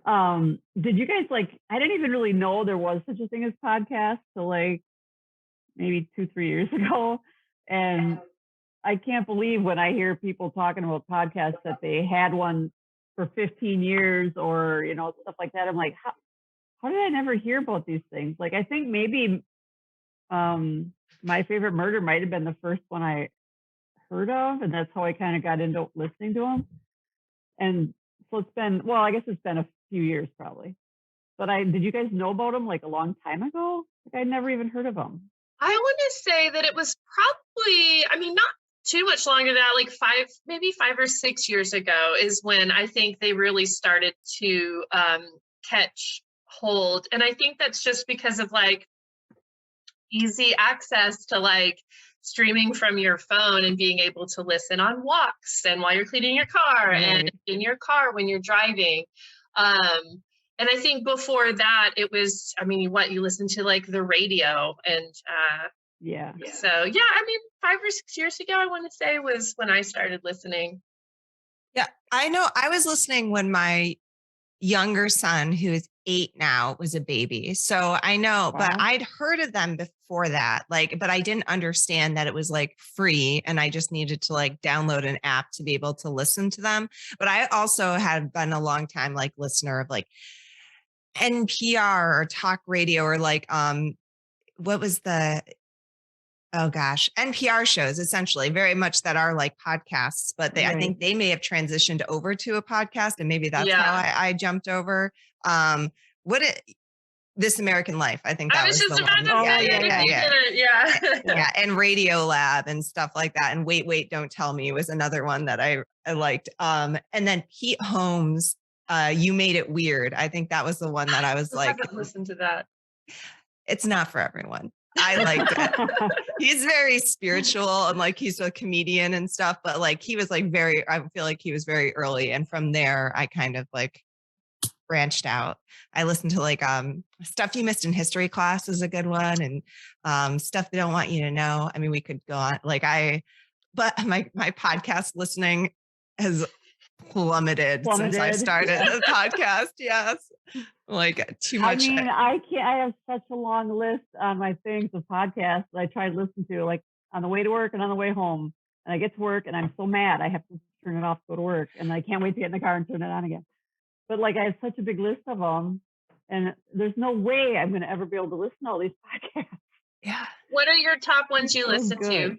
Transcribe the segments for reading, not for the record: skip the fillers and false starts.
Did you guys I didn't even really know there was such a thing as podcasts till like maybe 2, 3 years ago. And I can't believe when I hear people talking about podcasts that they had one for 15 years or, stuff like that. I'm like, how did I never hear about these things? Like, I think maybe My Favorite Murder might have been the first one I heard of. And that's how I kind of got into listening to them. And so I guess it's been a few years probably. But did you guys know about them like a long time ago? Like, I'd never even heard of them. I want to say that it was probably, not too much longer than that, like 5 or 6 years ago is when I think they really started to catch hold. And I think that's just because of like easy access to like streaming from your phone and being able to listen on walks and while you're cleaning your car and in your car when you're driving. And I think before that it was, you listen to like the radio and So 5 or 6 years ago, I want to say was when I started listening. Yeah, I know. I was listening when my younger son, who is 8 now, was a baby. So I know, but I'd heard of them before that, but I didn't understand that it was like free and I just needed to like download an app to be able to listen to them. But I also had been a long time like listener of like NPR or talk radio or what was the NPR shows essentially very much that are like podcasts, but I think they may have transitioned over to a podcast and maybe that's how I jumped over. This American Life, I think that was the one. Yeah. And Radio Lab and stuff like that. And Wait, Don't Tell Me was another one that I liked. And then Pete Holmes, You Made It Weird. I think that was the one that I was like, I haven't listened to that. It's not for everyone. I liked it. He's very spiritual and like he's a comedian and stuff, but like he was like I feel like he was very early. And from there, I kind of like branched out. I listened to like Stuff You Missed in History Class is a good one, and Stuff They Don't Want You to Know. I mean, we could go on but my podcast listening has plummeted since I started the podcast. Yes. Like too much. I have such a long list on my things of podcasts that I try to listen to like on the way to work and on the way home. And I get to work and I'm so mad I have to turn it off to go to work. And I can't wait to get in the car and turn it on again. But like I have such a big list of them and there's no way I'm going to ever be able to listen to all these podcasts. Yeah. What are your top ones you listen to?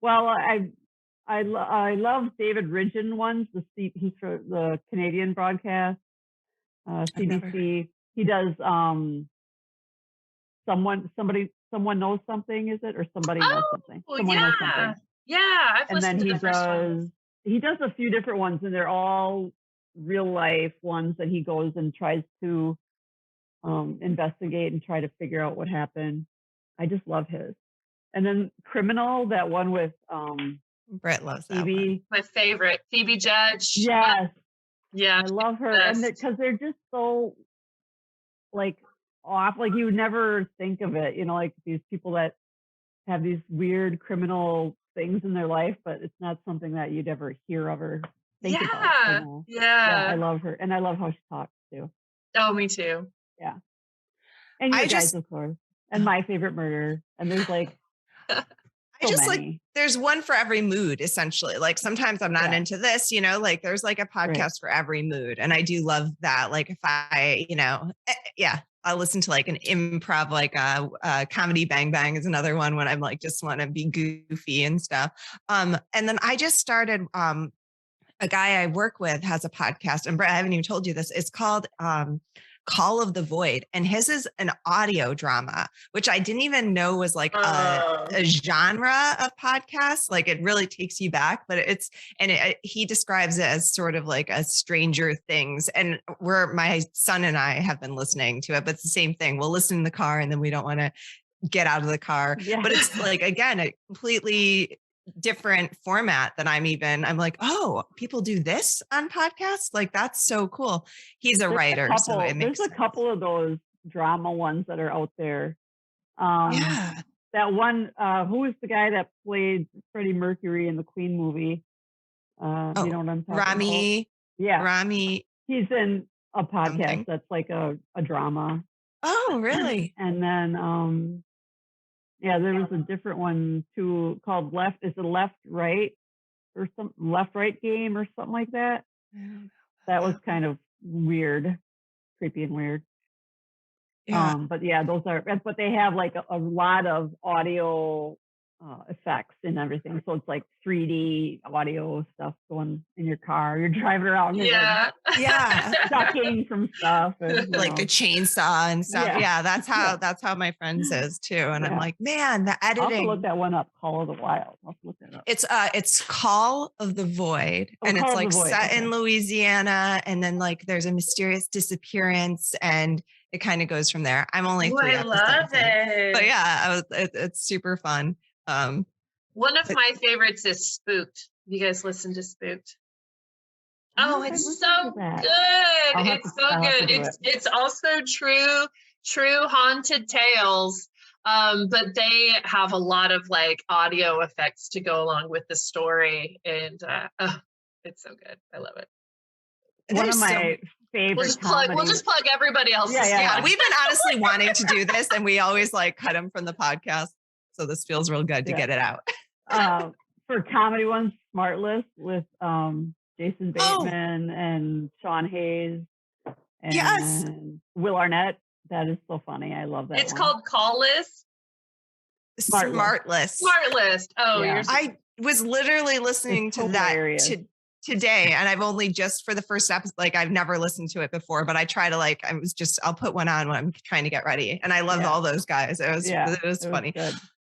Well, I love David Ridgen ones. He's for the Canadian broadcast, CBC. He does someone knows something. Is it or somebody knows something? Someone knows something. Yeah, and then he does a few different ones, and they're all real life ones that he goes and tries to investigate and try to figure out what happened. I just love his. And then Criminal, that one with Britt loves that Phoebe. one. My favorite, Phoebe Judge. Yes. Yeah. I love her. And because they're just so like off, like you would never think of it, like these people that have these weird criminal things in their life, but it's not something that you'd ever hear of or think about. Yeah. I love her. And I love how she talks too. Oh, me too. Yeah. And you guys, of course. And My Favorite Murder. And there's like there's one for every mood, essentially. Like sometimes I'm not into this, like there's like a podcast for every mood. And I do love that. Like if I, I'll listen to like an improv, like Comedy Bang Bang is another one when I'm like, just want to be goofy and stuff. And then I just started, a guy I work with has a podcast, and Brett, I haven't even told you this. It's called Call of the Void. And his is an audio drama, which I didn't even know was like a genre of podcasts. Like it really takes you back, but he describes it as sort of like a Stranger Things. And my son and I have been listening to it, but it's the same thing. We'll listen in the car and then we don't want to get out of the car. Yeah. But it's like, again, a completely different format than I'm like, oh, people do this on podcasts? Like, that's so cool. He's a writer. So it makes sense. A couple of those drama ones that are out there. That one, who was the guy that played Freddie Mercury in the Queen movie? You know what I'm talking about? Yeah. Rami. He's in a podcast Something. that's like a drama. Oh, really? And then, yeah, there was a different one too called Left. Is it Left Right or some Left Right Game or something like that? That was kind of weird, creepy and weird. Yeah. But yeah, those are. But they have like a lot of audio effects and everything. So it's like 3D audio stuff going in your car. You're driving around. Yeah. Yeah. Ducking from stuff. And, Like the chainsaw and stuff. Yeah. Yeah, that's how my friend says too. And I'm Yeah. like, man, the I'll have to editing. look that one up. Call of the Wild. I'll have to look that up. It's Call of the Void, Oh, and Call it's of the like Void, set in okay. Louisiana, and then like there's a mysterious disappearance, and it kind of goes from there. I'm only 3 I episodes love in. it. But yeah, it's super fun. One of my favorites is Spooked. You guys listen to Spooked? Oh, it's so good. It's so good. It's also true haunted tales. But they have a lot of like audio effects to go along with the story, and it's so good. I love it. One of my favorite. We'll just plug everybody else. Yeah. We've been honestly wanting to do this, and we always like cut them from the podcast. So this feels real good to get it out. For comedy ones, Smart List with Jason Bateman and Sean Hayes and Will Arnett. That is so funny. I love that. It's called Call List. Smart List. Smart List. Oh, Yeah. I was literally listening to that today, and I've only just for the first episode, like I've never listened to it before, but I try to like, I'll put one on when I'm trying to get ready. And I loved all those guys. It was funny. Good.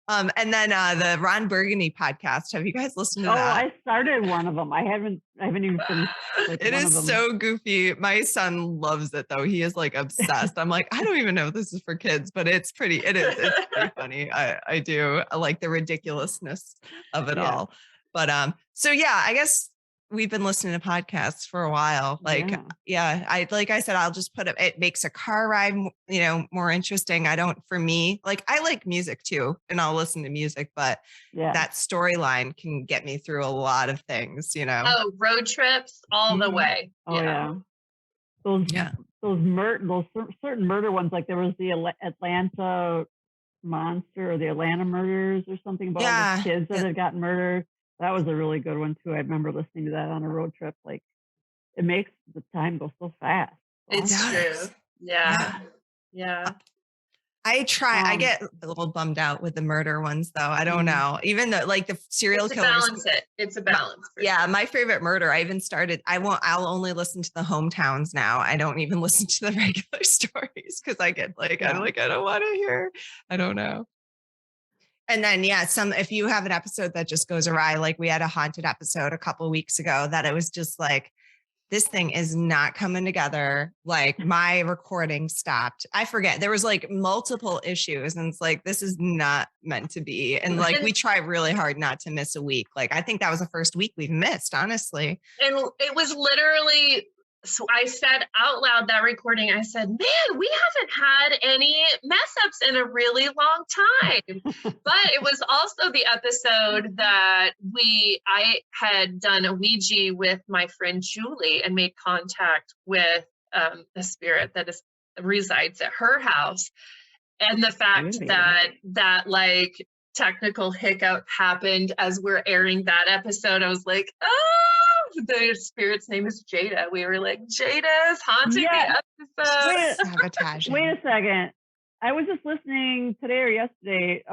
And then the Ron Burgundy podcast. Have you guys listened to that? Oh, I started one of them. I haven't even finished. Like, it is so goofy. My son loves it though. He is like obsessed. I'm like, I don't even know if this is for kids, but it's pretty funny. I do. I like the ridiculousness of it all. But so yeah, I guess we've been listening to podcasts for a while. Like, I said, I'll just put it makes a car ride, more interesting. For me, like I like music too, and I'll listen to music, but that storyline can get me through a lot of things, Oh, road trips all the way. Oh yeah. Those certain murder ones, like there was the Atlanta Monster or the Atlanta Murders or something about all the kids that had gotten murdered. That was a really good one too. I remember listening to that on a road trip. Like it makes the time go so fast. It's true. Yeah. I try. I get a little bummed out with the murder ones though. I don't know. Even the like the serial killers. Balance it. It's a balance. My favorite murder. I even started. I'll only listen to the hometowns now. I don't even listen to the regular stories because I get like I don't want to hear. I don't know. And then, if you have an episode that just goes awry, like we had a haunted episode a couple of weeks ago that it was just like, this thing is not coming together. Like my recording stopped. I forget. There was like multiple issues and it's like, this is not meant to be. And like, we try really hard not to miss a week. Like, I think that was the first week we've missed, honestly. And it was literally, so I said out loud that recording, I said, man, we haven't had any mess ups in a really long time. But it was also the episode that I had done a Ouija with my friend Julie and made contact with a spirit that resides at her house. And the fact that like technical hiccup happened as we're airing that episode, I was like, the spirit's name is Jada. We were like, Jada's haunting the episode. Wait a second. I was just listening today or yesterday.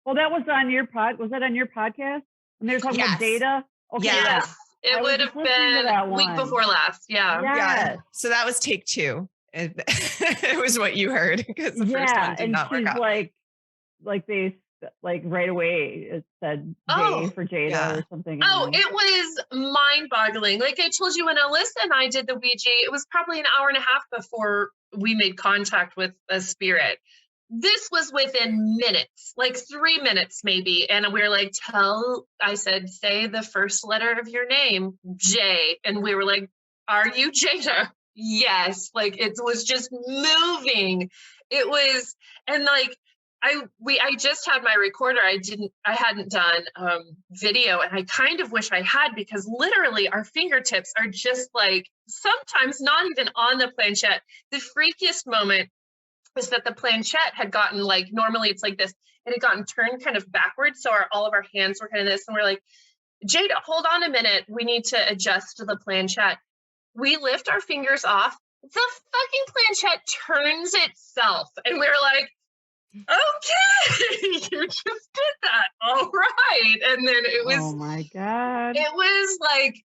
Well, that was on your was that on your podcast? And they were talking about Jada? Okay. Yes. It would have been week before last. Yeah. So that was take 2. It was what you heard because the first one did not work out. Like they like right away it said J for Jada or something. Oh, it was mind-boggling. Like I told you, when Alissa and I did the Ouija, it was probably an hour and a half before we made contact with a spirit. This was within minutes, like 3 minutes maybe. And we were like, I said, say the first letter of your name, J. And we were like, are you Jada? Yes. Like it was just moving. It was, and like, I just had my recorder. I hadn't done video, and I kind of wish I had, because literally our fingertips are just like, sometimes not even on the planchette. The freakiest moment was that the planchette had gotten, like, normally it's like this, it had gotten turned kind of backwards. So all of our hands were kind of this, and we're like, Jada, hold on a minute. We need to adjust the planchette. We lift our fingers off. The fucking planchette turns itself. And we're like, okay, you just did that. All right. And then it was, oh my God. It was like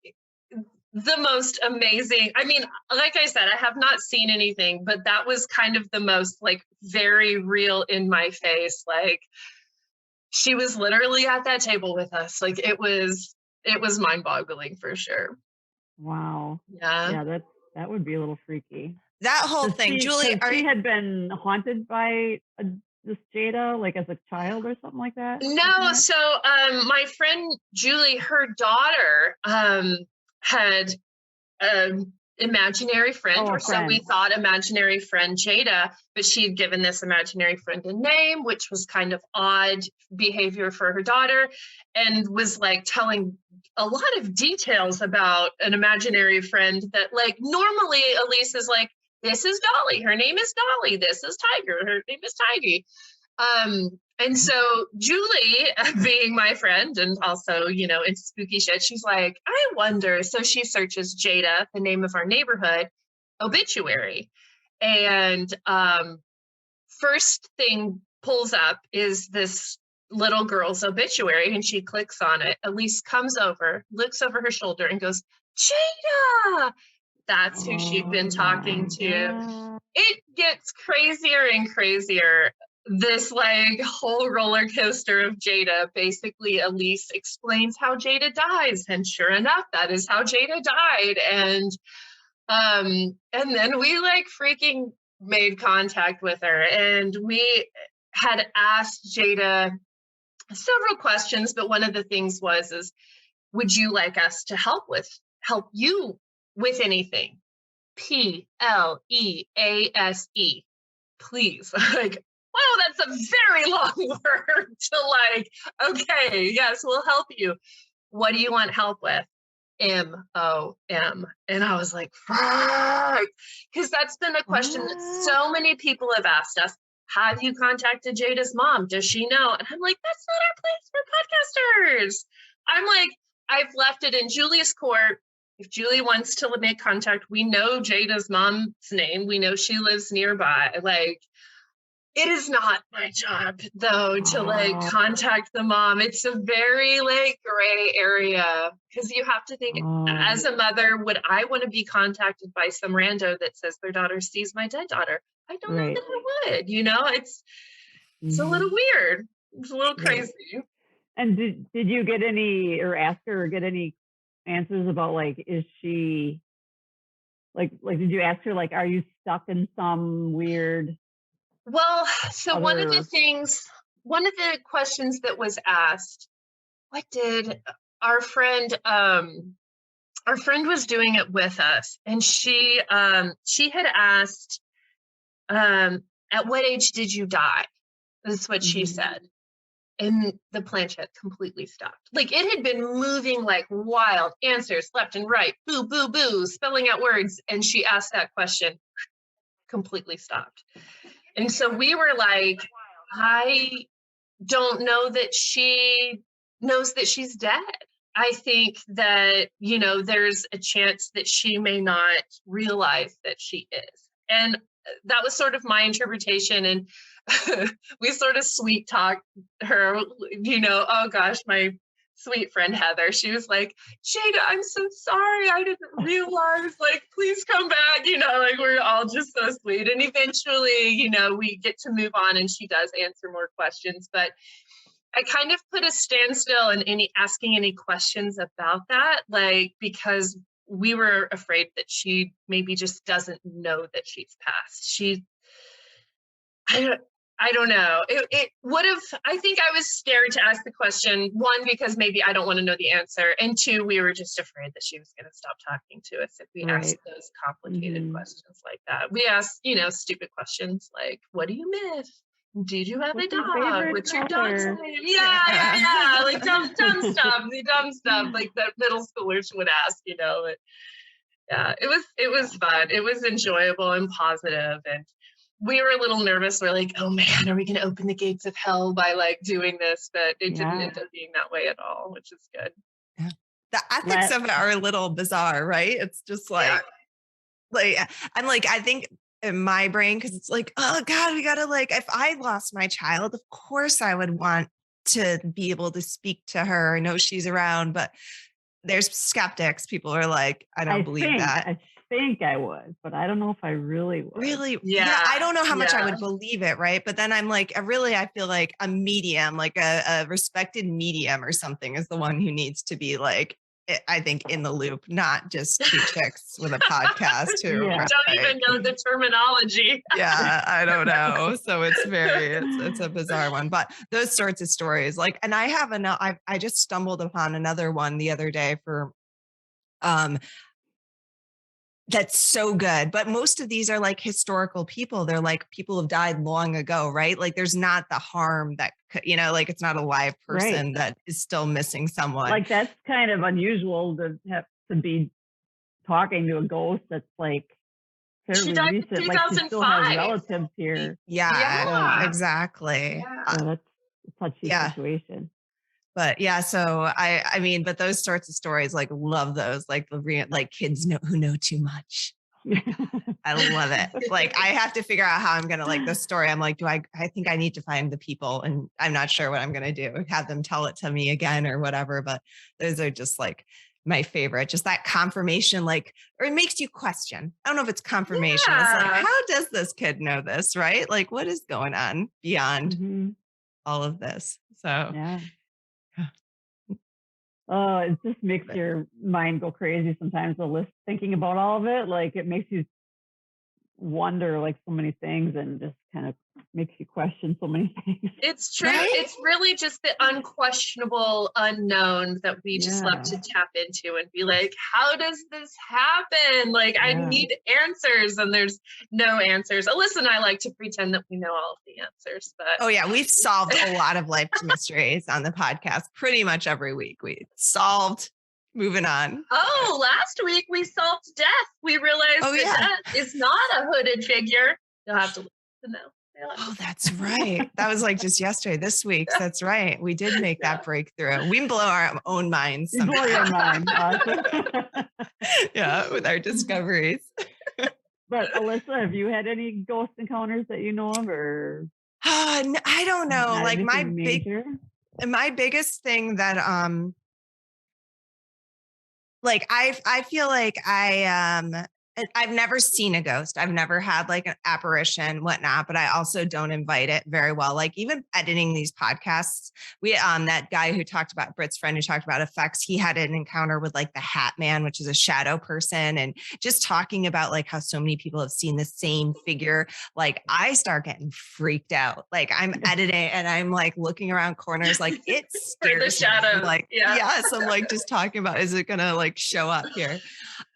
the most amazing. I mean, like I said, I have not seen anything, but that was kind of the most, like, very real in my face. Like, she was literally at that table with us. Like, it was mind-boggling for sure. Wow. Yeah. Yeah, that would be a little freaky. That whole thing, Julie, she had been haunted by this Jada, like, as a child or something like that? No, so my friend Julie, her daughter had imaginary friend, or so we thought, imaginary friend Jada, but she had given this imaginary friend a name, which was kind of odd behavior for her daughter, and was like telling a lot of details about an imaginary friend that, like, normally Elise is like, this is Dolly, her name is Dolly, this is Tiger, her name is Tiggy. And so Julie, being my friend and also, you know, into spooky shit, she's like, I wonder. So she searches Jada, the name of our neighborhood, obituary. And first thing pulls up is this little girl's obituary, and she clicks on it. Elise comes over, looks over her shoulder and goes, Jada! That's who she'd been talking to. God. It gets crazier and crazier. This, like, whole roller coaster of Jada. Basically, Elise explains how Jada dies, and sure enough, that is how Jada died. And then we, like, freaking made contact with her, and we had asked Jada several questions, but one of the things is, would you like us to help you with anything? Please. Like, wow, that's a very long word to, like, okay, yes, we'll help you. What do you want help with? MOM. And I was like, fuck. Because that's been a question that so many people have asked us. Have you contacted Jada's mom? Does she know? And I'm like, that's not our place for podcasters. I'm like, I've left it in Julie's court. If Julie wants to make contact, we know Jada's mom's name. We know she lives nearby. Like, it is not my job, though, to, like, contact the mom. It's a very, like, gray area, because you have to think, as a mother, would I want to be contacted by some rando that says their daughter sees my dead daughter? I don't know that I would, you know? It's a little weird. It's a little crazy. And did you get any, or ask her, or get any answers about, like, is she, like did you ask her, like, are you stuck in some weird... Well, so one of the questions that was asked, what did our friend was doing it with us, and she had asked, at what age did you die? That's what she said. And the planchette completely stopped. Like, it had been moving like wild, answers left and right, boo, boo, boo, spelling out words. And she asked that question, completely stopped. And so we were like, I don't know that she knows that she's dead. I think that, you know, there's a chance that she may not realize that she is. And that was sort of my interpretation. And we sort of sweet talked her, you know, oh gosh, my sweet friend Heather, she was like, Jada, I'm so sorry. I didn't realize, like, please come back. You know, like, we're all just so sweet. And eventually, you know, we get to move on and she does answer more questions. But I kind of put a standstill in asking any questions about that, like, because we were afraid that she maybe just doesn't know that she's passed. I don't know. It would have, I think I was scared to ask the question, one, because maybe I don't want to know the answer. And two, we were just afraid that she was going to stop talking to us if we asked those complicated questions like that. We asked, you know, stupid questions like, what do you miss? Did you have What's a your dog? favorite What's your dog's color? name? Yeah. Like dumb stuff. Like that middle schoolers would ask, But yeah, it was fun. It was enjoyable and positive, and we were a little nervous. We're like, oh man, are we going to open the gates of hell by like doing this? But it didn't end up being that way at all, which is good. Yeah. The ethics of it are a little bizarre, right? It's just like I'm like, I think in my brain, because it's like, oh God, we gotta like, if I lost my child, of course I would want to be able to speak to her. I know she's around, but there's skeptics. People are like, I don't believe that. I think I would, but I don't know if I really would. Really? Yeah. I don't know how much I would believe it, right? But then I'm like, I feel like a medium, like a respected medium or something is the one who needs to be like, I think in the loop, not just two chicks with a podcast who don't even know the terminology. Yeah, I don't know. So it's a bizarre one, but those sorts of stories, like, and I just stumbled upon another one the other day for, that's so good. But most of these are like historical people. They're like people have died long ago, right? Like there's not the harm that, like it's not a live person that is still missing someone. Like that's kind of unusual to have to be talking to a ghost that's like fairly recent. Like she still has relatives here. Yeah. Exactly. Yeah. So that's a touchy situation. But yeah, so I mean, but those sorts of stories, like love those, like like kids who know too much. I love it. Like I have to figure out how I'm going to like this story. I'm like, I think I need to find the people and I'm not sure what I'm going to do. Have them tell it to me again or whatever. But those are just like my favorite, just that confirmation, like, or it makes you question. I don't know if it's confirmation. It's like, how does this kid know this? Right? Like what is going on beyond all of this? So oh, it just makes your mind go crazy sometimes, the list, thinking about all of it. Like it makes you wonder like so many things and just kind of makes you question so many things. It's true. Right? It's really just the unquestionable unknown that we just love to tap into and be like, how does this happen? Like I need answers and there's no answers. Alissa and I like to pretend that we know all of the answers, but oh yeah, we've solved a lot of life mysteries on the podcast pretty much every week. We solved. Moving on. Oh, last week we solved death. We realized that death is not a hooded figure. You'll have to know. Oh, that's right. That was like just yesterday. This week, that's right. We did make that breakthrough. We blow our own minds. You blow your mind. Yeah, with our discoveries. But Alissa, have you had any ghost encounters that you know of, or? I don't know. Like my biggest thing that like I feel like I've never seen a ghost. I've never had like an apparition, whatnot, but I also don't invite it very well. Like even editing these podcasts, we, that guy who talked about, Britt's friend who talked about effects, he had an encounter with like the Hat Man, which is a shadow person. And just talking about like how so many people have seen the same figure. Like I start getting freaked out. Like I'm editing and I'm like looking around corners, like it's for the shadow. Like, yes, I'm like just talking about, is it going to like show up here?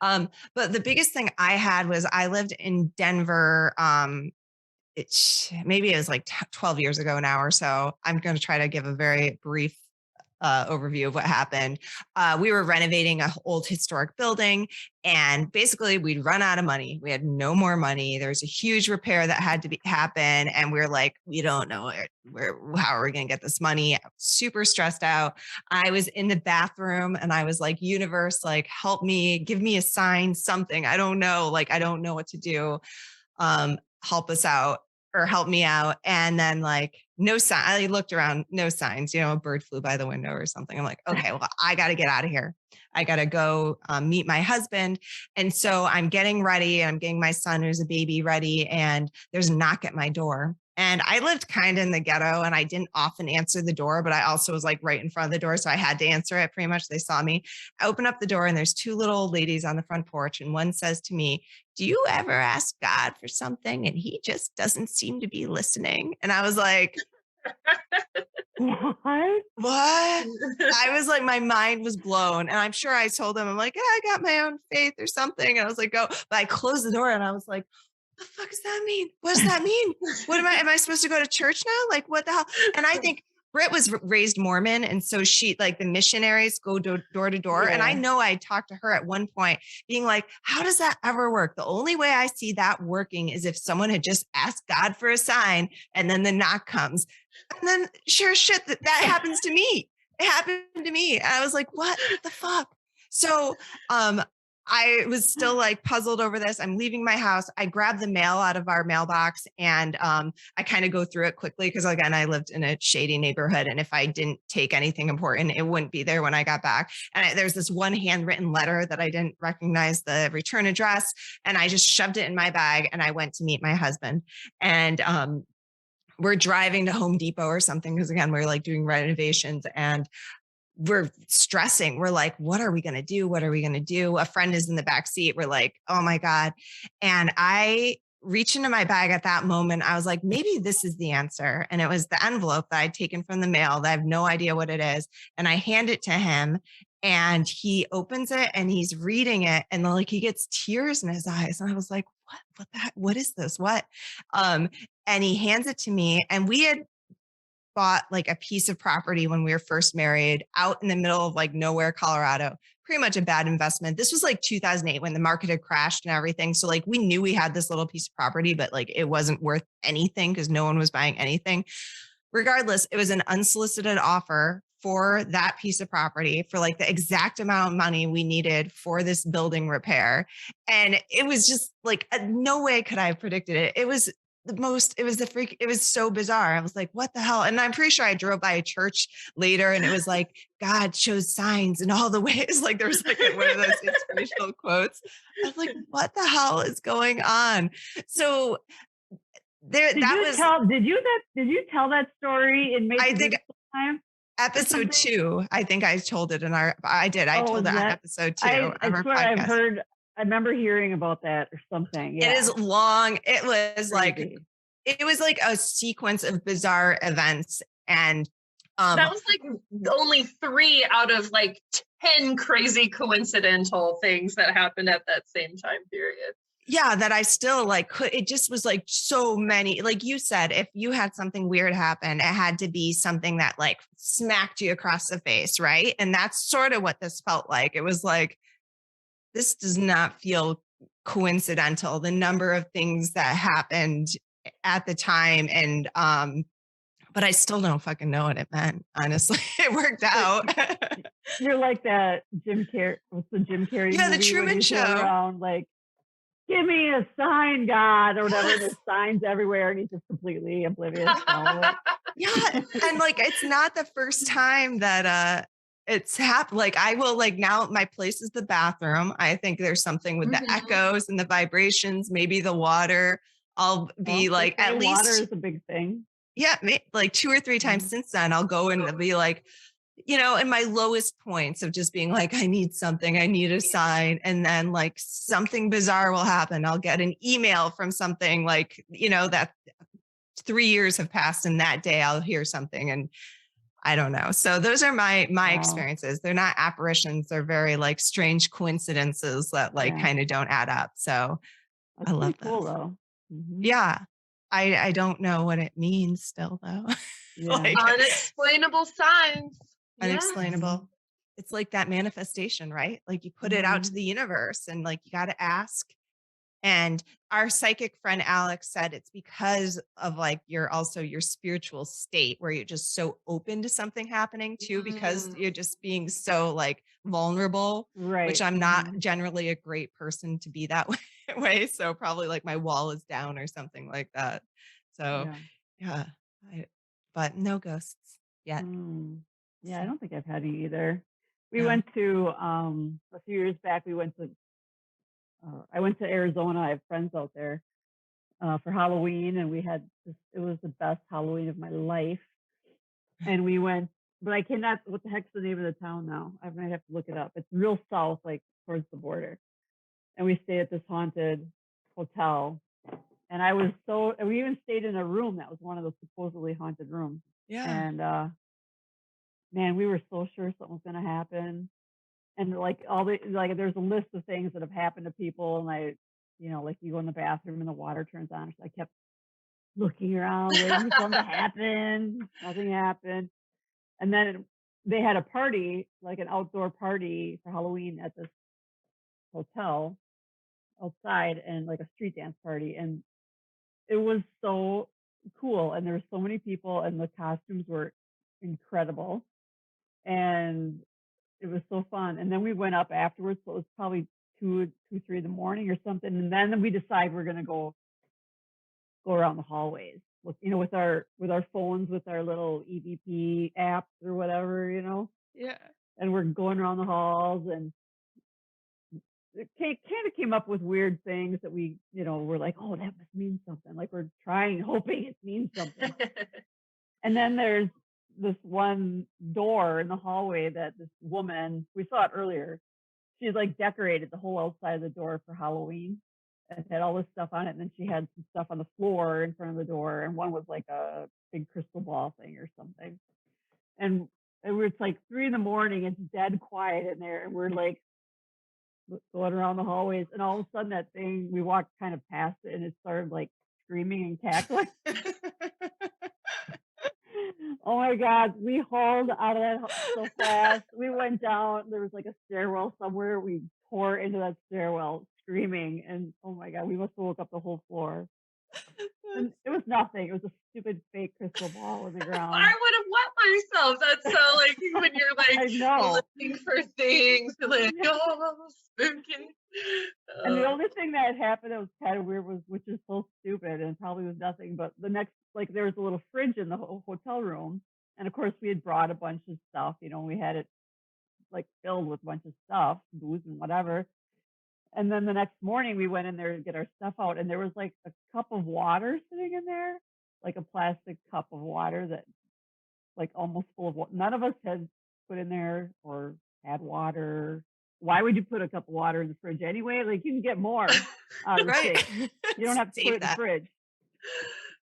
But the biggest thing I had was I lived in Denver. Maybe it was like 12 years ago now or so. I'm going to try to give a very brief overview of what happened. We were renovating an old historic building and basically we'd run out of money. We had no more money. There's a huge repair that had to happen. And we're like, we don't know how are we going to get this money? I was super stressed out. I was in the bathroom and I was like, universe, like help me, give me a sign, something. I don't know. Like, I don't know what to do. Help us out or help me out. And then like, no sign. I looked around, no signs, a bird flew by the window or something. I'm like, okay, well, I got to get out of here. I got to go meet my husband. And so I'm getting ready. I'm getting my son who's a baby ready. And there's a knock at my door. And I lived kind of in the ghetto and I didn't often answer the door, but I also was like right in front of the door. So I had to answer it pretty much. They saw me. I open up the door and there's two little old ladies on the front porch. And one says to me, do you ever ask God for something? And he just doesn't seem to be listening. And I was like, what? I was like, my mind was blown. And I'm sure I told them, I'm like, I got my own faith or something. And I was like, oh, but I closed the door and I was like, the fuck does that mean? What does that mean? What am I supposed to go to church now? Like, what the hell? And I think Britt was raised Mormon. And so she, like, the missionaries go door to door. And I know I talked to her at one point being like, how does that ever work? The only way I see that working is if someone had just asked God for a sign and then the knock comes. And then sure as shit, that happens to me. It happened to me. And I was like, what the fuck? So, I was still like puzzled over this. I'm leaving my house. I grabbed the mail out of our mailbox and I kind of go through it quickly because, again, I lived in a shady neighborhood. And if I didn't take anything important, it wouldn't be there when I got back. And there's this one handwritten letter that I didn't recognize the return address. And I just shoved it in my bag and I went to meet my husband. And we're driving to Home Depot or something because, again, we're like doing renovations and we're stressing. We're like, what are we going to do? What are we going to do? A friend is in the back seat. We're like, oh my God. And I reached into my bag at that moment. I was like, maybe this is the answer. And it was the envelope that I'd taken from the mail that I have no idea what it is. And I hand it to him and he opens it and he's reading it. And like, he gets tears in his eyes. And I was like, what the heck? What is this? What? And he hands it to me. And we had bought like a piece of property when we were first married out in the middle of like nowhere, Colorado. Pretty much a bad investment. This was like 2008 when the market had crashed and everything. So like we knew we had this little piece of property, but like it wasn't worth anything because no one was buying anything. Regardless, it was an unsolicited offer for that piece of property for like the exact amount of money we needed for this building repair. And it was just like, no way could I have predicted it. It was so bizarre. I was like, what the hell? And I'm pretty sure I drove by a church later and it was like, God shows signs in all the ways. Like there was like one of those inspirational quotes. I was like, what the hell is going on? So there, did you tell that story in I think time? Episode 2, I think I told it I told it on episode 2. I swear I remember hearing about that or something. Yeah. It is long. It was like a sequence of bizarre events. And that was like only 3 out of like 10 crazy coincidental things that happened at that same time period. Yeah, that I still like, it just was like so many, like you said, if you had something weird happen, it had to be something that like smacked you across the face. Right. And that's sort of what this felt like. It was like, this does not feel coincidental. The number of things that happened at the time. And, but I still don't fucking know what it meant. Honestly, it worked out. You're like that Jim Carrey. What's the Jim Carrey? Yeah, the Truman Show. Around like, give me a sign, God, or whatever. There's signs everywhere, and he's just completely oblivious. Yeah, and like it's not the first time that it's happened. Like I will like now my place is the bathroom. I think there's something with the echoes and the vibrations, maybe the water. I'll be like at least water is a big thing. Yeah, like 2 or 3 times since then, I'll go and be like, you know, in my lowest points of just being like, I need something, I need a sign. And then like something bizarre will happen. I'll get an email from something like, you know, that 3 years have passed and that day I'll hear something and I don't know. So those are my experiences. They're not apparitions. They're very like strange coincidences that like kind of don't add up. So that's I love cool those. Though. Mm-hmm. Yeah. I don't know what it means still though. Yeah. Like, unexplainable signs. Unexplainable. Yes. It's like that manifestation, right? Like you put it out to the universe and like you got to ask. And our psychic friend Alex said it's because of like your spiritual state where you're just so open to something happening too, because you're just being so like vulnerable, right? Which I'm not generally a great person to be that way. So probably like my wall is down or something like that. So yeah, but no ghosts yet. Yeah, I don't think I've had any either. We went to a few years back. We went to I went to Arizona. I have friends out there for Halloween, and we had this. It was the best Halloween of my life. And we went, but I cannot. What the heck's the name of the town now? I might have to look it up. It's real south, like towards the border. And we stayed at this haunted hotel. And we even stayed in a room that was one of the supposedly haunted rooms. Yeah. And man, we were so sure something was going to happen. And like there's a list of things that have happened to people. And you know, like you go in the bathroom and the water turns on. So I kept looking around, waiting for something to happen. Nothing happened. And then they had a party, like an outdoor party for Halloween at this hotel outside, and like a street dance party. And it was so cool. And there were so many people, and the costumes were incredible. And it was so fun. And then we went up afterwards. So it was probably 3 in the morning or something. And then we decide we're going to go around the hallways, you know, with our phones, with our little EVP apps or whatever, you know. Yeah. And we're going around the halls, and it kind of came up with weird things that we, you know, we're like, oh, that must mean something. Like we're hoping it means something. And then there's this one door in the hallway that this woman, we saw it earlier, she's like decorated the whole outside of the door for Halloween. It had all this stuff on it, and then she had some stuff on the floor in front of the door, and one was like a big crystal ball thing or something. And it's like 3 in the morning, it's dead quiet in there, and we're like going around the hallways, and all of a sudden that thing, we walked kind of past it, and it started like screaming and cackling. Oh my God, we hauled out of that so fast. We went down, there was like a stairwell somewhere. We tore into that stairwell screaming, and oh my God, we must have woke up the whole floor. And it was nothing. It was a stupid fake crystal ball in the ground. I would have wet myself. That's so like when you're like looking for things, like, oh, spooky. And the only thing that had happened that was kind of weird, which is so stupid and probably was nothing, but the next, like there was a little fridge in the hotel room. And of course we had brought a bunch of stuff, you know, we had it like filled with a bunch of stuff, booze and whatever. And then the next morning we went in there to get our stuff out, and there was like a cup of water sitting in there, like a plastic cup of water that like almost full of water. None of us had put in there or had water. Why would you put a cup of water in the fridge anyway? Like you can get more out of the thing. You don't have to put it in the fridge.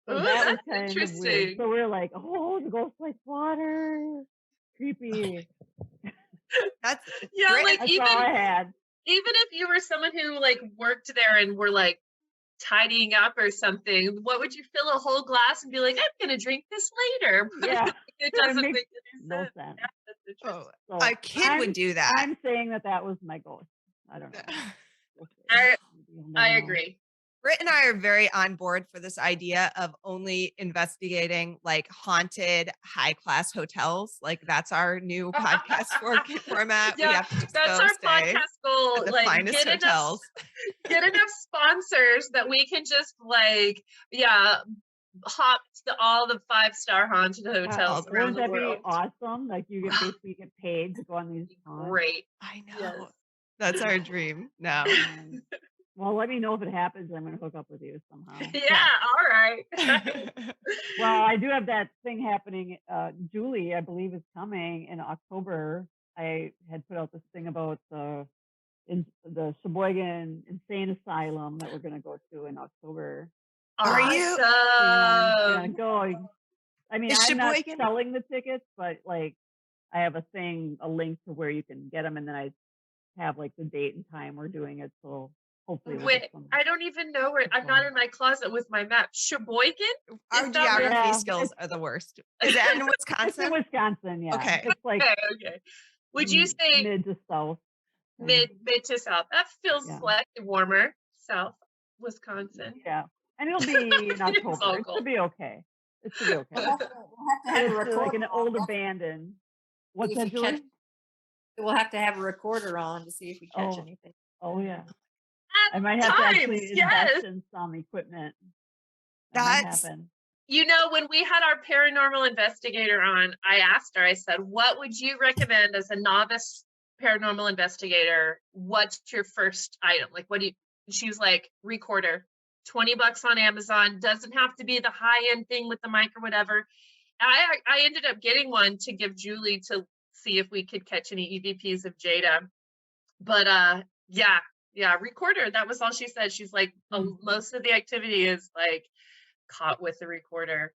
So that was kind of weird. So we're like, oh, the ghost likes water. Creepy. That's like that's even all I had. Even if you were someone who like worked there and were like tidying up or something, what would you fill a whole glass and be like, I'm gonna drink this later? Yeah. It doesn't make no sense. Yeah, so a kid would do that. I'm saying that was my ghost. I don't know. I agree. Britt and I are very on board for this idea of only investigating like haunted high-class hotels. Like that's our new podcast format. Yeah, that's our podcast goal. The like finest hotels. Get enough sponsors that we can just like, hop to all the 5-star haunted hotels around the world. Wouldn't that be awesome? Like you get paid to go on these haunts. Great. I know. Yes. That's our dream. No. Well, let me know if it happens. I'm going to hook up with you somehow. Yeah, all right. Well, I do have that thing happening. Julie, I believe, is coming in October. I had put out this thing about the Sheboygan Insane Asylum that we're going to go to in October. Are you? Yeah, going. I mean, I'm not Sheboygan selling the tickets, but like I have a link to where you can get them, and then I have like the date and time we're doing it. So hopefully. Wait, I don't even know where. I'm not in my closet with my map. Sheboygan? Our geography skills are the worst. Is it in Wisconsin? It's in Wisconsin, yeah. Okay. It's like okay. Would you say mid to south? Mid to south. That feels slightly warmer. South Wisconsin. Yeah. And it'll be in October. It should be okay. It should be okay. We'll have to have a recorder. Like an old abandoned. What's that, Julie? We'll have to have a recorder on to see if we catch anything. Oh yeah. I might have to actually invest in some equipment. That's happen. You know, when we had our paranormal investigator on, I asked her, I said, what would you recommend as a novice paranormal investigator? What's your first item? Like, she was like, recorder, $20 on Amazon. Doesn't have to be the high end thing with the mic or whatever. I ended up getting one to give Julie to see if we could catch any EVPs of Jada. But yeah, recorder. That was all she said. She's like, most of the activity is like caught with the recorder.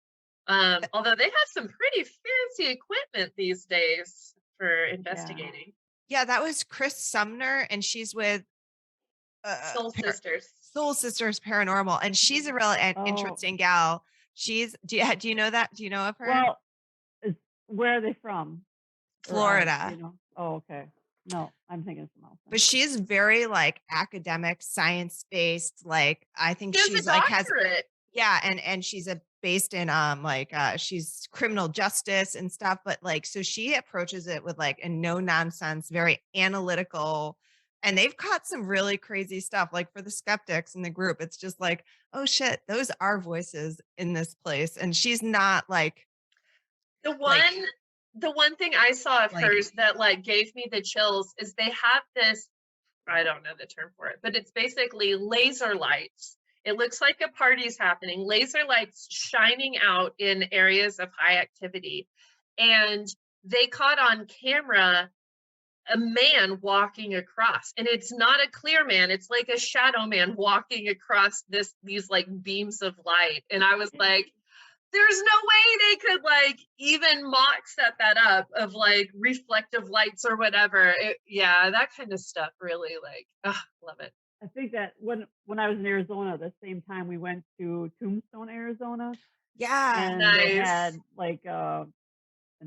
Although they have some pretty fancy equipment these days for investigating. Yeah, that was Chris Sumner, and she's with Soul Sisters. Soul Sisters Paranormal, and she's a real interesting gal. Do you know that? Do you know of her? Well, where are they from? Florida. You know? Oh, okay. No, I'm thinking of something else. But she's very like academic, science-based. Like I think she's like and she's based in she's criminal justice and stuff. But like so she approaches it with like a no nonsense, very analytical. And they've caught some really crazy stuff. Like for the skeptics in the group, it's just like, oh shit, those are voices in this place. And she's not like the one thing I saw of hers that like gave me the chills is they have this, I don't know the term for it, but it's basically laser lights. It looks like a party's happening, laser lights shining out in areas of high activity. And they caught on camera a man walking across, and it's not a clear man, it's like a shadow man walking across these like beams of light. And I was like, there's no way they could like even mock set that up of like reflective lights or whatever. That kind of stuff really like, love it. I think that when I was in Arizona, the same time we went to Tombstone, Arizona. Yeah, and nice. They had like an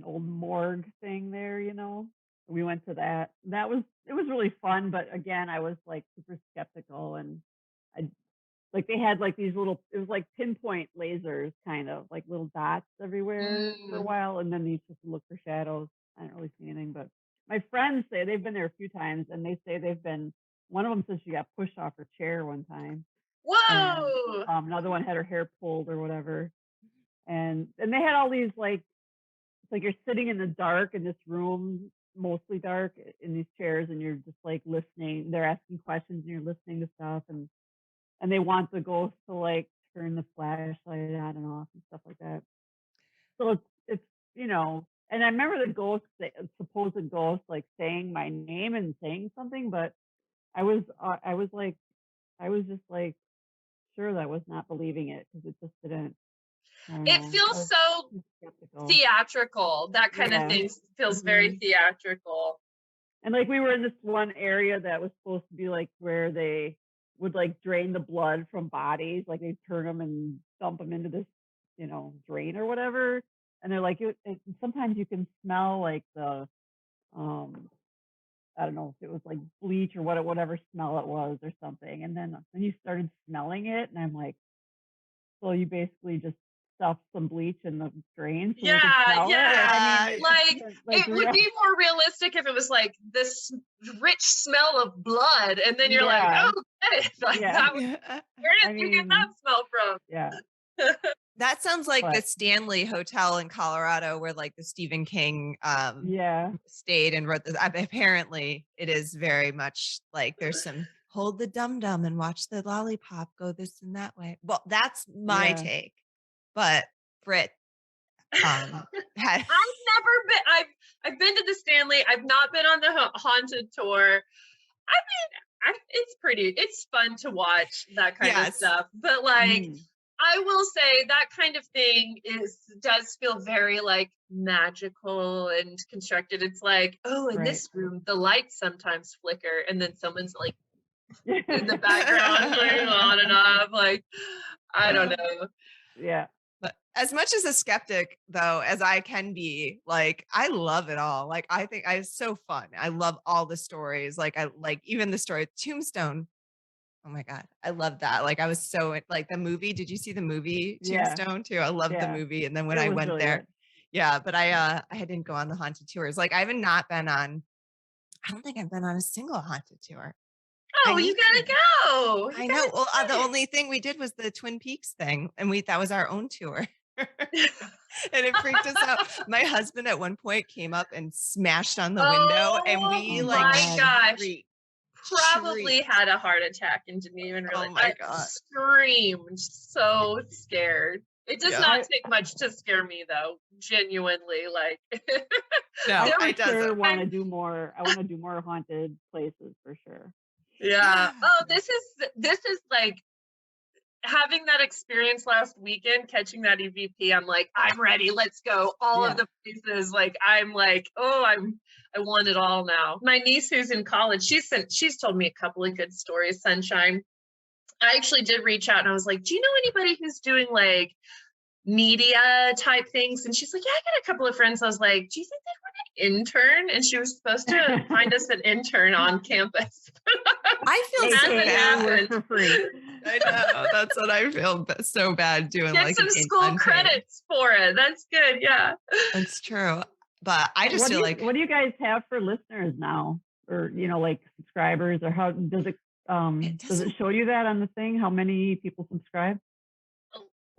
old morgue thing there, you know. We went to that. It was really fun, but again, I was like super skeptical, and they had like these little, it was like pinpoint lasers, kind of like little dots everywhere for a while, and then you just look for shadows. I didn't really see anything, but my friends say they've been there a few times, and they say one of them says she got pushed off her chair one time. Whoa! And, another one had her hair pulled or whatever, and they had all these like, it's like you're sitting in the dark in this room, mostly dark, in these chairs, and you're just like listening. They're asking questions, and you're listening to stuff, and they want the ghost to like turn the flashlight on and off and stuff like that. So it's you know, and I remember the supposed ghost like saying my name and saying something, but I was just like sure that I was not believing it, because it just didn't. It feels so theatrical. That kind of thing feels very theatrical. And like we were in this one area that was supposed to be like where they would like drain the blood from bodies, like they turn them and dump them into this, you know, drain or whatever. And they're like, sometimes you can smell like the, I don't know if it was like bleach or whatever smell it was or something. And then you started smelling it, and I'm like, so you basically just stuff some bleach in the drain. So I mean, it would be more realistic if it was like this rich smell of blood, and then you're like, oh, okay. Like, where did you get that smell from? Yeah. That sounds like the Stanley Hotel in Colorado, where like the Stephen King stayed and wrote this. Apparently it is very much like there's some hold the dum-dum and watch the lollipop go this and that way. Well, that's my take. But Britt, I've never been. I've been to the Stanley. I've not been on the haunted tour. I mean, it's fun to watch that kind of stuff. But like, I will say that kind of thing does feel very like magical and constructed. It's like, oh, in this room, the lights sometimes flicker, and then someone's like in the background going on and off. Like, I don't know. Yeah. But as much as a skeptic, though, as I can be, like, I love it all. Like, I think it's so fun. I love all the stories. Like, I like even the story of Tombstone. Oh my God. I love that. Like, I was so like the movie. Did you see the movie Tombstone too? I loved the movie. And then when I went really there, but I didn't go on the haunted tours. Like, I haven't not been on, I don't think I've been on a single haunted tour. Oh, you gotta go. I know. Well, the only thing we did was the Twin Peaks thing, and that was our own tour. And it freaked us out. My husband at one point came up and smashed on the window, and we probably had a heart attack and didn't even realize. Oh my God. Screamed, so scared. It does not take much to scare me, though. Genuinely, like. No, I sure want to do more. I want to do more haunted places for sure. Yeah. Oh, this is like having that experience last weekend, catching that EVP. I'm like, I'm ready. Let's go. All of the places. Like, I'm like, oh, I want it all now. My niece who's in college, she's told me a couple of good stories. Sunshine. I actually did reach out and I was like, do you know anybody who's doing like media type things? And she's like, yeah, I got a couple of friends. I was like, do you think they want an intern? And she was supposed to find us an intern on campus. I feel so bad. Work for free. I know. That's what I feel so bad doing. Get like some school credits for it. That's good. Yeah. That's true. But I just feel like, what do you guys have for listeners now? Or, like subscribers, or how does it show you that on the thing? How many people subscribe?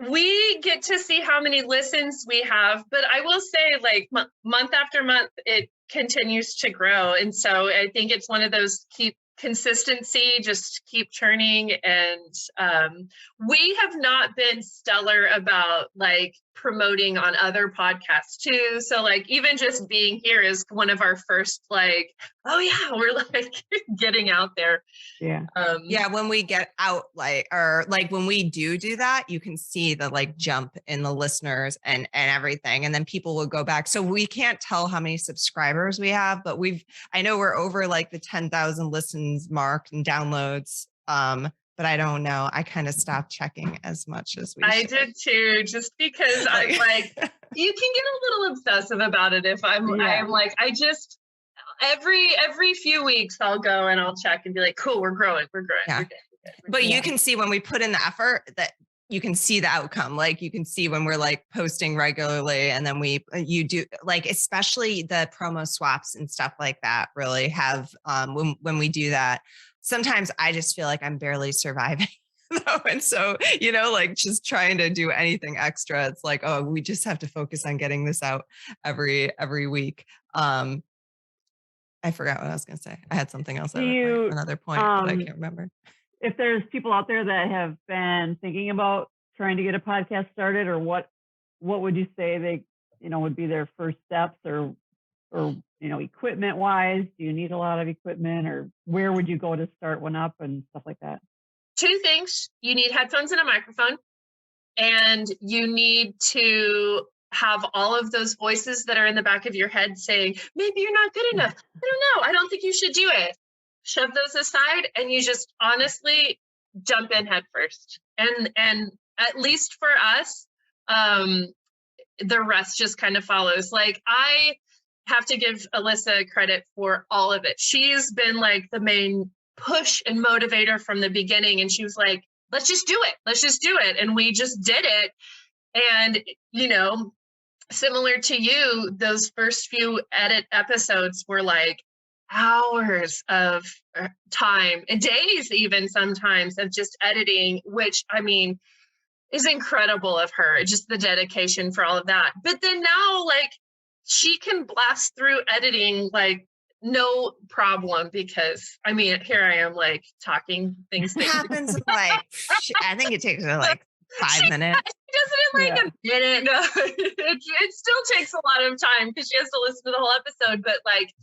We get to see how many listens we have, but I will say like month after month, it continues to grow. And so I think it's one of those consistency, just keep churning. And we have not been stellar about like promoting on other podcasts too. So like even just being here is one of our first like, oh yeah, we're like getting out there. Yeah. When we get out, when we do that, you can see the like jump in the listeners and everything. And then people will go back. So we can't tell how many subscribers we have, but I know we're over like the 10,000 listens mark and downloads. But I don't know. I kind of stopped checking as much as we I did too, just because I'm like, you can get a little obsessive about it if I'm like, I just, every few weeks I'll go and I'll check and be like, cool, we're growing. We're good. But you can see when we put in the effort that you can see the outcome. Like you can see when we're like posting regularly, and then you do like, especially the promo swaps and stuff like that really have, when we do that, sometimes I just feel like I'm barely surviving. And so, like just trying to do anything extra, it's like, oh, we just have to focus on getting this out every week. I forgot what I was going to say. I had something else. Another point, but I can't remember. If there's people out there that have been thinking about trying to get a podcast started, or what would you say they, would be their first steps, or equipment wise, do you need a lot of equipment, or where would you go to start one up and stuff like that? Two things. You need headphones and a microphone, and you need to have all of those voices that are in the back of your head saying, maybe you're not good enough. I don't know. I don't think you should do it. Shove those aside, and you just honestly jump in head first. And at least for us, the rest just kind of follows. Like I have to give Alissa credit for all of it. She's been like the main push and motivator from the beginning. And she was like, let's just do it. Let's just do it. And we just did it. And, similar to you, those first few edit episodes were like hours of time and days, even sometimes, of just editing, which I mean, is incredible of her, just the dedication for all of that. But then now, like, she can blast through editing like no problem, because I mean, here I am like talking things. It happens in like, I think it takes her like 5 minutes. She does it in like a minute. No, it still takes a lot of time because she has to listen to the whole episode. But like,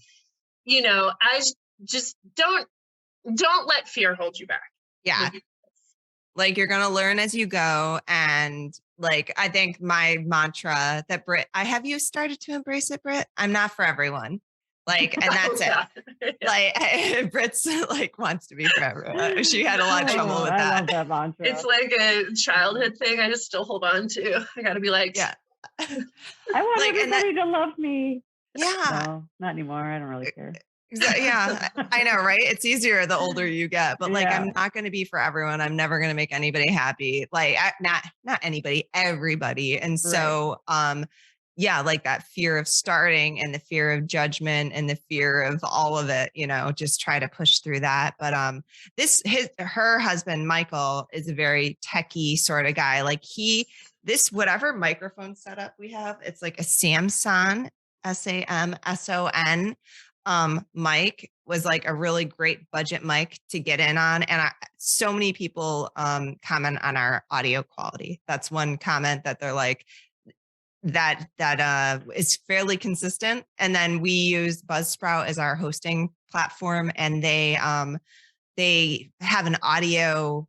I just don't let fear hold you back. Yeah. Like you're going to learn as you go. And like, I think my mantra that Britt, have you started to embrace it, Britt? I'm not for everyone. Like, and that's it. Like Britt's like wants to be for everyone. She had a lot of trouble with that. I love that mantra. It's like a childhood thing. I just still hold on to. I got to be like, I want everybody to love me. Yeah. No, not anymore. I don't really care. Yeah, I know, right? It's easier the older you get, but like, I'm not going to be for everyone. I'm never going to make anybody happy. Like not anybody, everybody. And so, like that fear of starting and the fear of judgment and the fear of all of it, just try to push through that. But her husband, Michael, is a very techie sort of guy. Like whatever microphone setup we have, it's like a Samson, SAMSON. Mic was like a really great budget mic to get in on. And so many people comment on our audio quality. That's one comment that they're like, that is fairly consistent. And then we use Buzzsprout as our hosting platform, and they have an audio,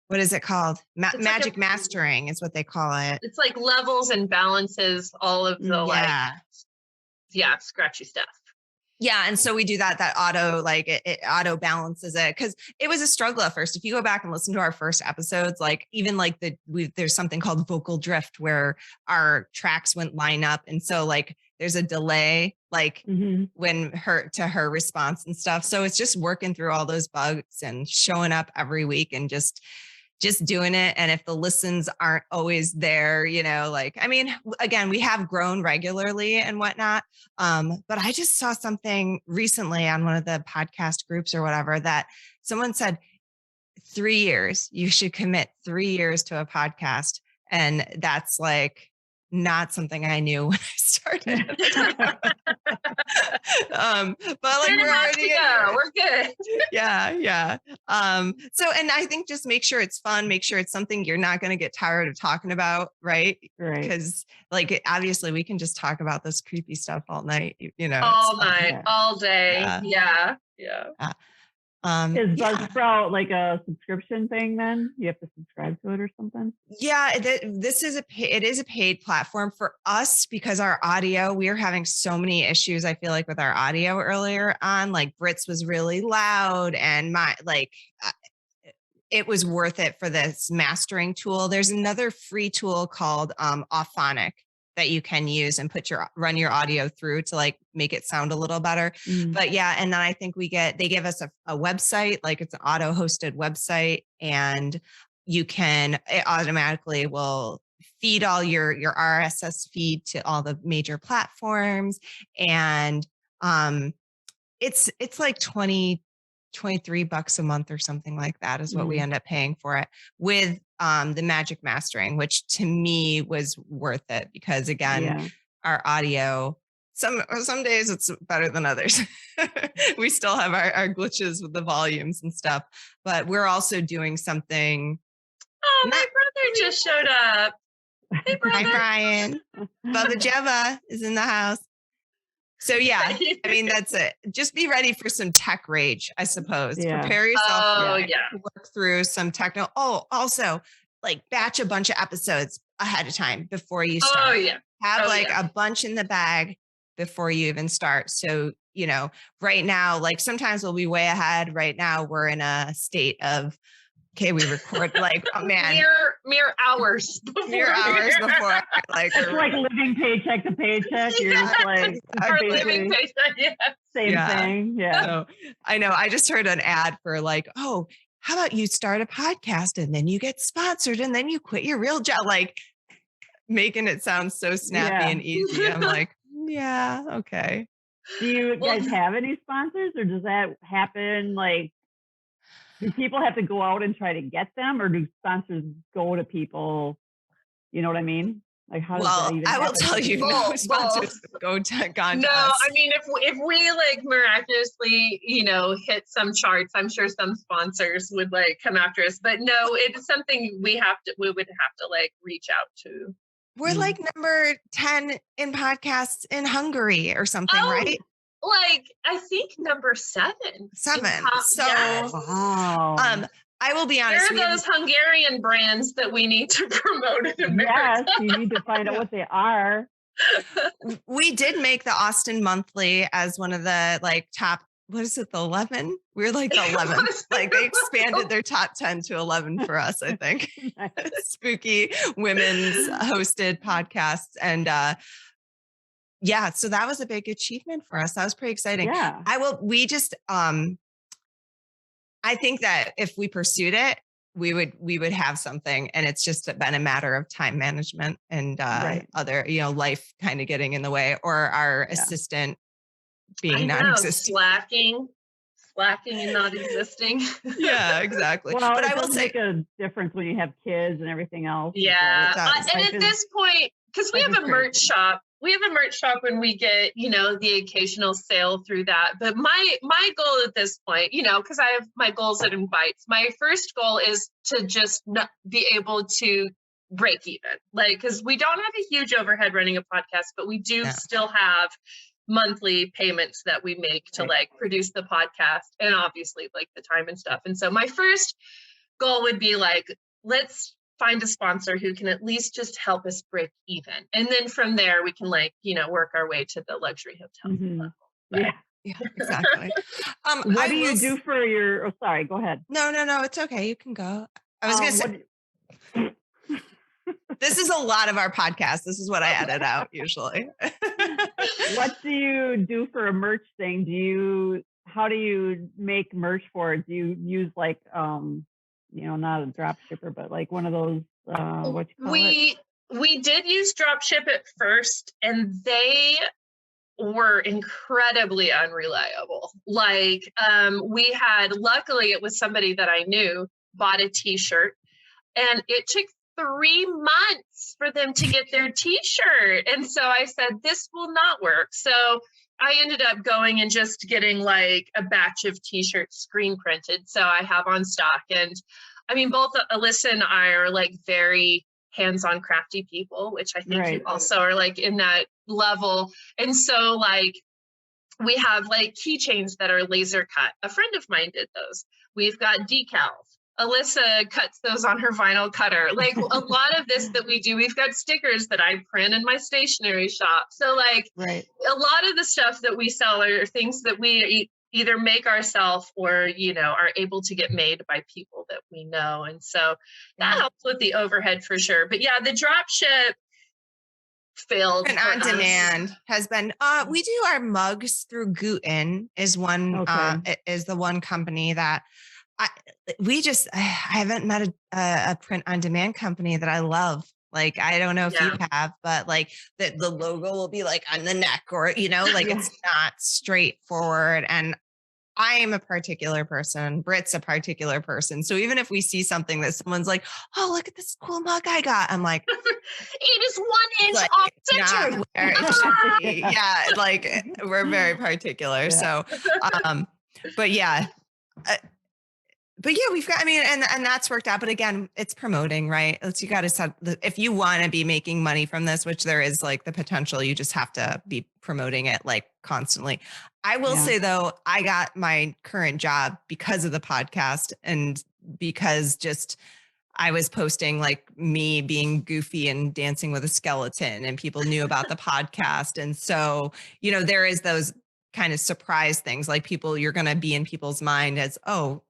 what is it called? Magic mastering is what they call it. It's like levels and balances all of the scratchy stuff. Yeah. And so we do that auto, like it auto balances it, because it was a struggle at first. If you go back and listen to our first episodes, like even like there's something called vocal drift where our tracks wouldn't line up. And so like there's a delay, like when her response and stuff. So it's just working through all those bugs and showing up every week and just doing it. And if the listens aren't always there, you know, like, I mean, again, we have grown regularly and whatnot. But I just saw something recently on one of the podcast groups or whatever that someone said 3 years, you should commit 3 years to a podcast. And that's like not something I knew when I started. But like we're already we're good. Yeah. So, and I think just make sure it's fun, make sure it's something you're not going to get tired of talking about. Right. Because like, obviously we can just talk about this creepy stuff all night, you know, all night, all day. Yeah. Is Buzzsprout like a subscription thing then? You have to subscribe to it or something? Yeah, it is a paid platform for us because our audio, we are having so many issues, I feel like, with our audio earlier on. Like Britt's was really loud and it was worth it for this mastering tool. There's another free tool called Auphonic that you can use and run your audio through to like make it sound a little better. But yeah, and then I think they give us a website, like it's an auto hosted website, and it automatically will feed all your RSS feed to all the major platforms. And it's like $23 a month or something like that is what we end up paying for it, with the magic mastering, which to me was worth it because again, our audio, some days it's better than others. We still have our glitches with the volumes and stuff, but we're also doing something. Oh, my brother just showed up. Hey, brother. Hi, Brian. Bubba Jeva is in the house. So yeah, I mean, that's it. Just be ready for some tech rage, I suppose. Prepare yourself to work through some techno. Oh, also like batch a bunch of episodes ahead of time before you start. Have a bunch in the bag before you even start. So, you know, right now, like sometimes we'll be way ahead. Right now we're in a state of, okay, we record like, oh man. Mere hours before. Like, it's like living paycheck to paycheck. You're just like, living paycheck, same thing. Yeah. So, I know. I just heard an ad for like, oh, how about you start a podcast and then you get sponsored and then you quit your real job? Like making it sound so snappy and easy. I'm like, yeah, okay. Do you guys have any sponsors, or does that happen like, do people have to go out and try to get them, or do sponsors go to people? You know what I mean? Like, how does that even happen? I will tell you, no sponsors go to us. No, I mean, if we like miraculously, you know, hit some charts, I'm sure some sponsors would like come after us. But no, it's something we would have to like reach out to. We're like number 10 in podcasts in Hungary or something, right? Like I think number 7. 7. So wow. I will be honest. There are those Hungarian brands that we need to promote in America. Yes, you need to find out what they are. We did make the Austin Monthly as one of the like top, what is it, the 11? We're like the 11th. Like they expanded their top 10 to 11 for us, I think. Spooky women's hosted podcasts. And yeah, so that was a big achievement for us. That was pretty exciting. Yeah. I think that if we pursued it, we would have something, and it's just been a matter of time management and other, you know, life kind of getting in the way, or our assistant being non-existent. Slacking and not existing. Yeah, exactly. Well, but I will say, make a difference when you have kids and everything else. Yeah, and at this point, because we have a merch shop. We have a merch shop when we get, you know, the occasional sale through that. But my goal at this point, you know, because I have my goals that invites. My first goal is to just not be able to break even, like, because we don't have a huge overhead running a podcast, but we do still have monthly payments that we make to like produce the podcast and obviously like the time and stuff. And so my first goal would be like, let's find a sponsor who can at least just help us break even. And then from there we can like, you know, work our way to the luxury hotel. Yeah. Yeah, exactly. What do you do for your? Oh, sorry. Go ahead. No, it's okay. You can go. I was gonna say. This is a lot of our podcast. This is what I edit out usually. What do you do for a merch thing? How do you make merch for it? Do you use like not a drop shipper, but like one of those what you call it? We did use drop ship at first, and they were incredibly unreliable. Like luckily it was somebody that I knew bought a t-shirt, and it took 3 months for them to get their t-shirt. And so I said, this will not work. So I ended up going and just getting like a batch of t-shirts screen printed. So I have on stock. And I mean, both Alissa and I are like very hands-on crafty people, which I think you also are like in that level. And so like we have like keychains that are laser cut. A friend of mine did those. We've got decals. Alissa cuts those on her vinyl cutter. Like a lot of this that we do, we've got stickers that I print in my stationery shop. So like a lot of the stuff that we sell are things that we either make ourselves or, are able to get made by people that we know. And so that helps with the overhead for sure. But yeah, the drop ship failed. And on demand has been, we do our mugs through Guten is one, is the one company that I haven't met a print on demand company that I love. Like, I don't know if you have, but like the logo will be like on the neck or, like it's not straightforward. And I am a particular person. Britt's a particular person. So even if we see something that someone's like, oh, look at this cool mug I got. I'm like, it is 1 inch off center. Yeah. Like we're very particular. Yeah. So, but yeah. We've got, and that's worked out. But again, it's promoting, right? You got to set, if you want to be making money from this, which there is like the potential, you just have to be promoting it like constantly. I will say though, I got my current job because of the podcast and because I was posting like me being goofy and dancing with a skeleton and people knew about the podcast. And so, there is those kind of surprise things like you're going to be in people's mind as, oh,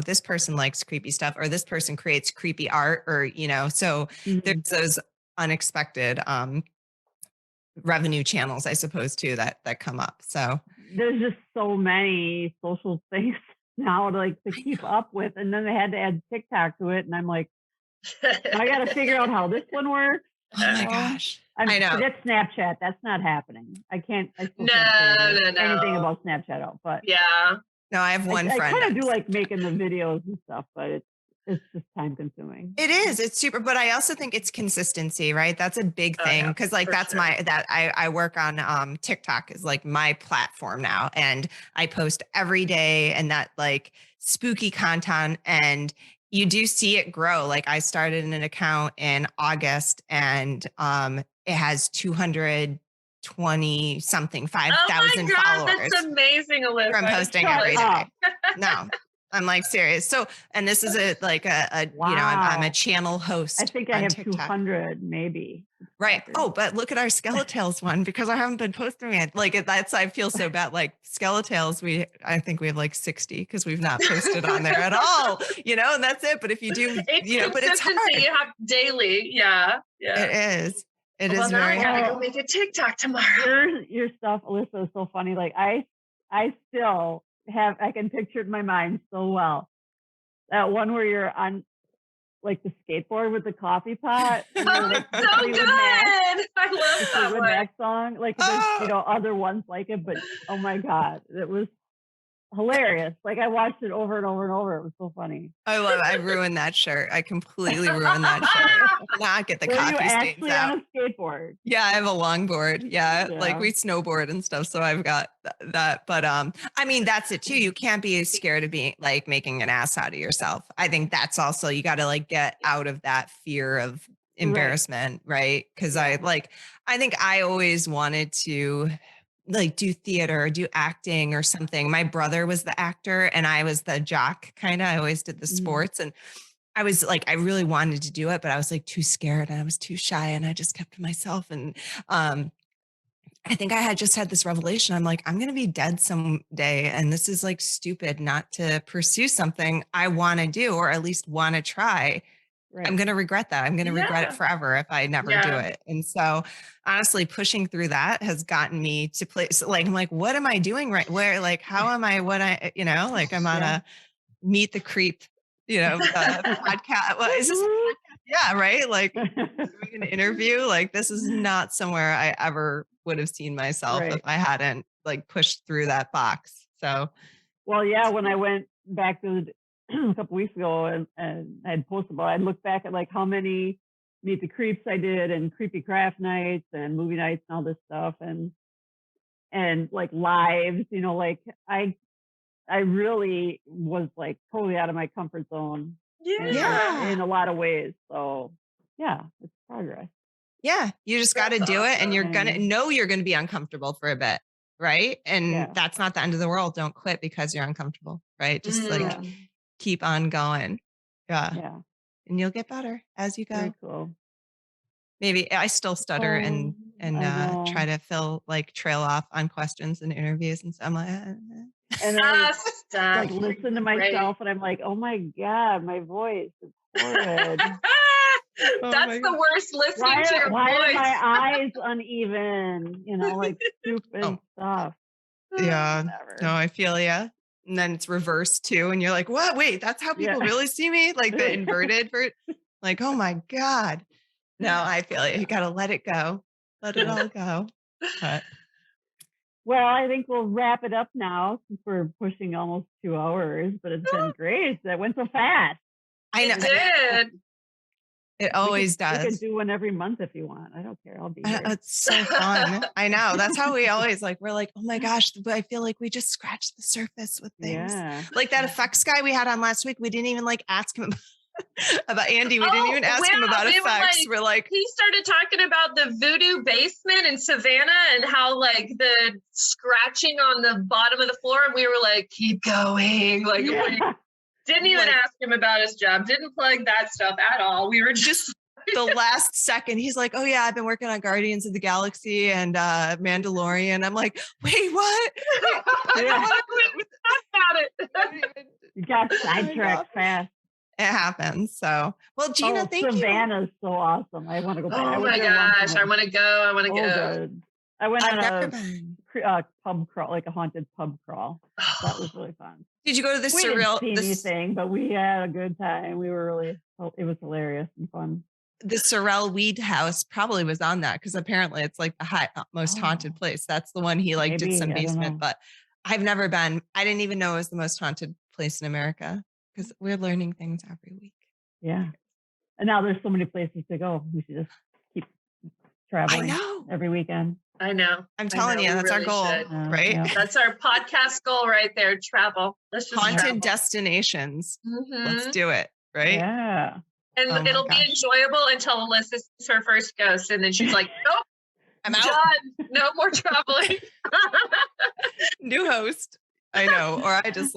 this person likes creepy stuff or this person creates creepy art or, so there's those unexpected revenue channels, I suppose, too, that come up. So there's just so many social things now to keep up with. And then they had to add TikTok to it. And I'm like, I got to figure out how this one works. Oh my gosh. I know. That's Snapchat. That's not happening. I can't say anything about Snapchat out, but no, I have one friend. I kind of do like making the videos and stuff, but it's just time consuming. It is. It's super, but I also think it's consistency, right? That's a big thing because that's sure. I work on TikTok is like my platform now, and I post every day, and that like spooky content, and you do see it grow. Like I started an account in August, and it has 220 something 5,000 followers. That's amazing, Alissa. From posting every day. No, I'm like serious. So, and this is I'm a channel host. I think I have TikTok. 200 maybe. Right. Oh, but look at our Skeletales one because I haven't been posting it. Like I feel so bad. Like Skeletales, I think we have like 60 because we've not posted on there at all. And that's it. But if you do, but it's hard. You have daily. Yeah. It is. It is very hard. I gotta go make a TikTok tomorrow. Your stuff, Alissa, is so funny. Like I still I can picture it in my mind so well. That one where you're on like the skateboard with the coffee pot. So good. I love that one. Mac song. Like there's other ones like it, but oh my God, it was hilarious. Like I watched it over and over and over. It was so funny. I love it. I ruined that shirt. I completely ruined that shirt. Now get the coffee stains out. On a skateboard? Yeah, I have a longboard. Yeah, like we snowboard and stuff. So I've got that. But that's it too. You can't be scared of being like making an ass out of yourself. I think that's also, you got to like get out of that fear of embarrassment, right? Because I think I always wanted to like do theater or do acting or something. My brother was the actor and I was the jock kind of. I always did the sports, and I was like, I really wanted to do it, but I was like too scared and I was too shy and I just kept to myself. And I think I had just had this revelation. I'm like, I'm going to be dead someday. And this is like stupid not to pursue something I want to do, or at least want to try. Right. I'm going to regret that. I'm going to regret it forever if I never do it. And so honestly, pushing through that has gotten me to place, like, I'm like, what am I doing right? Where, like, how am I, what I, you know, like I'm on a Meet the Creep, you know, podcast. Well, is this a podcast? Yeah, right. Like doing an interview, like this is not somewhere I ever would have seen myself if I hadn't like pushed through that box. So, well, yeah, when I went back to a couple weeks ago and I had posted about, I looked back at like how many Meet the Creeps I did and creepy craft nights and movie nights and all this stuff and like lives, you know, like I really was like totally out of my comfort zone. In a lot of ways. So yeah, it's progress. Yeah, you just got to do it, and you're going to know you're going to be uncomfortable for a bit, right? And that's not the end of the world. Don't quit because you're uncomfortable, right? Just like keep on going. Yeah. And you'll get better as you go. Very cool. Maybe I still stutter and try to trail off on questions and interviews, and so I'm like, and I like listen to myself, and I'm like, oh my God, my voice is horrid. That's the worst, listening to your why voice. Are my eyes uneven? You know, like stupid stuff. Yeah. No, I feel ya. And then it's reversed too, and you're like, what? Wait, that's how people really see me? Like the inverted like, oh my God. No, I feel it. You got to let it go. Let it all go. But. Well, I think we'll wrap it up now since we're pushing almost 2 hours, but it's been great. That went so fast. I know. It did. It always does. We could do one every month if you want. I don't care. I'll be here. It's so fun. I know. That's how we always we're like, oh my gosh, I feel like we just scratched the surface with things. Yeah. Like that effects guy we had on last week. We didn't even ask him about Andy. We didn't even ask him about effects. We're like, he started talking about the voodoo basement in Savannah and how the scratching on the bottom of the floor. And we were like, keep going. Didn't even ask him about his job. Didn't plug that stuff at all. We were just the last second. He's like, oh yeah, I've been working on Guardians of the Galaxy and Mandalorian. I'm like, wait, what? You got sidetracked fast. It happens. So, well, Gina, thank you. Savannah's so awesome. I want to go back. Oh my gosh, I want to go. I want to go. Good. I went on a pub crawl, like a haunted pub crawl. That was really fun. Did you go to the surreal? We didn't see anything, but we had a good time. We were it was hilarious and fun. The Sorrel Weed House probably was on that because apparently it's like the most haunted place. That's the one he did some basement, but I've never been. I didn't even know it was the most haunted place in America because we're learning things every week. Yeah. And now there's so many places to go. We should just keep traveling every weekend. I know. I'm telling you, that's really our goal, right? Yeah. That's our podcast goal right there. Travel. Let's just haunted destinations. Mm-hmm. Let's do it, right? Yeah. And it'll be enjoyable until Alissa sees her first ghost, and then she's like, "Nope, I'm out. Done. No more traveling." New host. I know. Or I just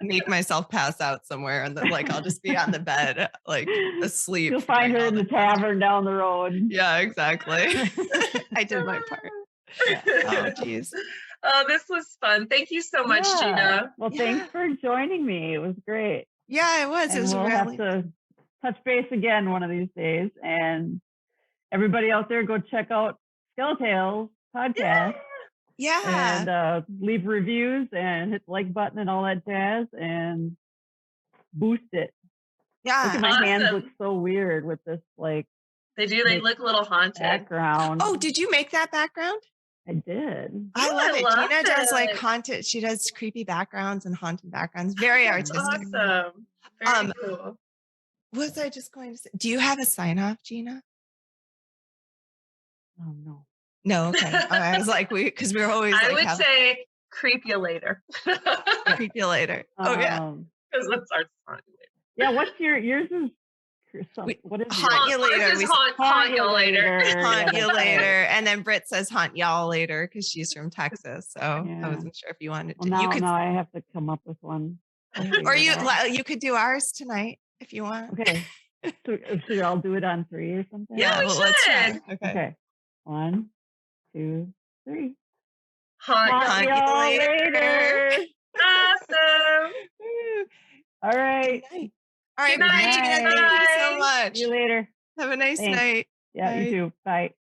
make myself pass out somewhere, and then I'll just be on the bed asleep. You'll find her in the tavern down the road. Yeah, exactly. I did my part. Yeah. Oh, geez. Oh, this was fun. Thank you so much, Gina. Well, thanks for joining me. It was great. Yeah, it was. And it was we'll have to touch base again one of these days. And everybody out there, go check out Skeletales podcast. Yeah. And leave reviews and hit the like button and all that jazz and boost it. Yeah. Look at my hands look so weird with this they do. They look a little haunted. Background. Oh, did you make that background? I did. I love it. Gina does haunted. She does creepy backgrounds and haunted backgrounds. Very artistic. Awesome. Very cool. What was I just going to say? Do you have a sign off, Gina? Oh no. No. Okay. I was because we were always. I would say creep you later. Creep you later. Oh yeah. Because that's our sign. Yeah. What's yours is. What is haunt you later? Haunt you later. Haunt you later. And then Britt says haunt y'all later because she's from Texas. So I wasn't sure if you wanted to. Now I have to come up with one. Or you could do ours tonight if you want. Okay. So should I'll do it on 3 or something? Yeah, we should. Let's try. Okay. 1, 2, 3. Haunt you later. Awesome. All right. Good night. All right, Good night. Gina, thank you so Bye. much. See you later. Have a nice Thanks. night. Yeah, Bye. you too. Bye.